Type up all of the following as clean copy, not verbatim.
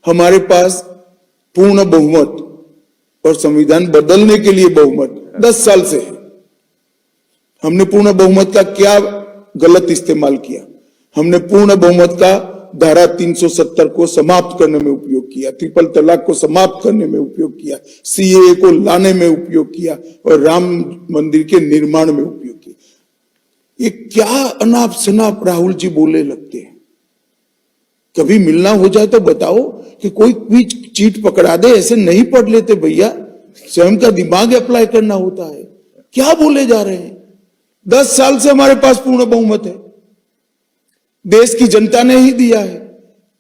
हमारे पास पूर्ण बहुमत और संविधान बदलने के लिए बहुमत 10 साल से है। हमने पूर्ण बहुमत का क्या गलत इस्तेमाल किया? हमने पूर्ण बहुमत का धारा 370 को समाप्त करने में उपयोग किया, ट्रिपल तलाक को समाप्त करने में उपयोग किया, सीएए को लाने में उपयोग किया और राम मंदिर के निर्माण में उपयोग किया। ये क्या अनाप शनाप राहुल जी बोले लगते हैं। कभी मिलना हो जाए तो बताओ कि कोई भी चीट पकड़ा दे, ऐसे नहीं पढ़ लेते भैया, स्वयं का दिमाग अप्लाई करना होता है। क्या बोले जा रहे हैं? 10 साल से हमारे पास पूर्ण बहुमत है, देश की जनता ने ही दिया है।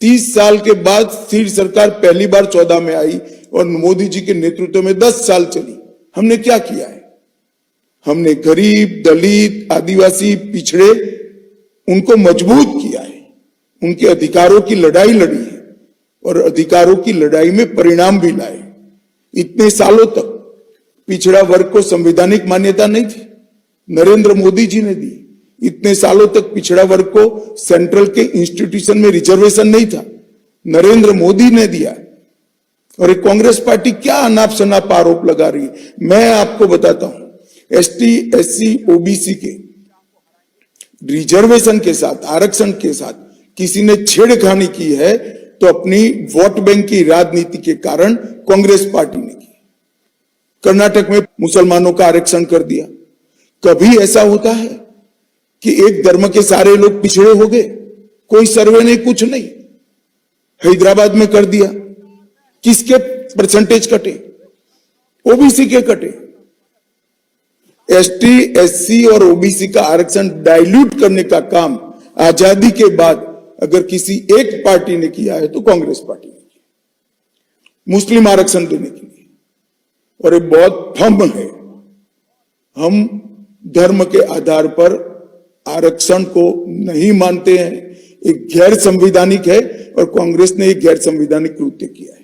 30 साल के बाद फिर सरकार पहली बार 14 में आई और मोदी जी के नेतृत्व में 10 साल चली। हमने क्या किया है? हमने गरीब, दलित, आदिवासी, पिछड़े, उनको मजबूत किया है, उनके अधिकारों की लड़ाई लड़ी है और अधिकारों की लड़ाई में परिणाम भी लाए। इतने सालों तक पिछड़ा वर्ग को संवैधानिक मान्यता नहीं थी, नरेंद्र मोदी जी ने दी। इतने सालों तक पिछड़ा वर्ग को सेंट्रल के इंस्टीट्यूशन में रिजर्वेशन नहीं था, नरेंद्र मोदी ने दिया। और एक कांग्रेस पार्टी क्या अनाप शनाप आरोप लगा रही है। मैं आपको बताता हूं, एसटी, एससी, ओबीसी के रिजर्वेशन के साथ, आरक्षण के साथ किसी ने छेड़खानी की है तो अपनी वोट बैंक की राजनीति के कारण कांग्रेस पार्टी ने की। कर्नाटक में मुसलमानों का आरक्षण कर दिया। कभी ऐसा होता है कि एक धर्म के सारे लोग पिछड़े हो गए? कोई सर्वे नहीं, कुछ नहीं। हैदराबाद में कर दिया। किसके परसेंटेज कटे? ओबीसी के कटे। एसटी, एससी और ओबीसी का आरक्षण डाइल्यूट करने का काम आजादी के बाद अगर किसी एक पार्टी ने किया है तो कांग्रेस पार्टी ने किया, मुस्लिम आरक्षण देने के लिए। और ये बहुत फर्म है, हम धर्म के आधार पर आरक्षण को नहीं मानते हैं। एक गैर संवैधानिक है और कांग्रेस ने एक गैर संवैधानिक कृत्य किया।